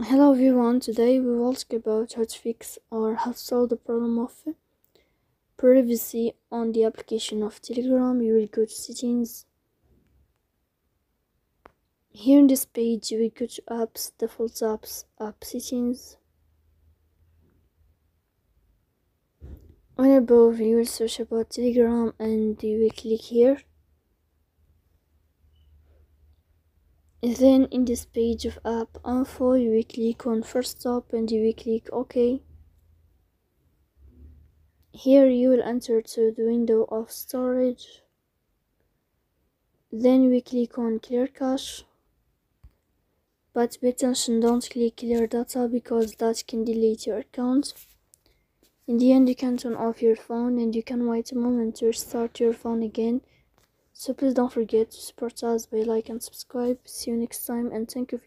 Hello everyone, today we will talk about how to fix or how to solve the problem of privacy on the application of Telegram. You will go to settings. Here in this page you will go to apps, default apps, app settings. On above you will search about Telegram and you will click here. Then in this page of app info you will click on first stop and you will click OK. Here you will enter to the window of storage. Then we click on clear cache. But pay attention, don't click clear data because that can delete your account. In the end you can turn off your phone and you can wait a moment to restart your phone again. So please don't forget to support us by like and subscribe. See you next time and thank you.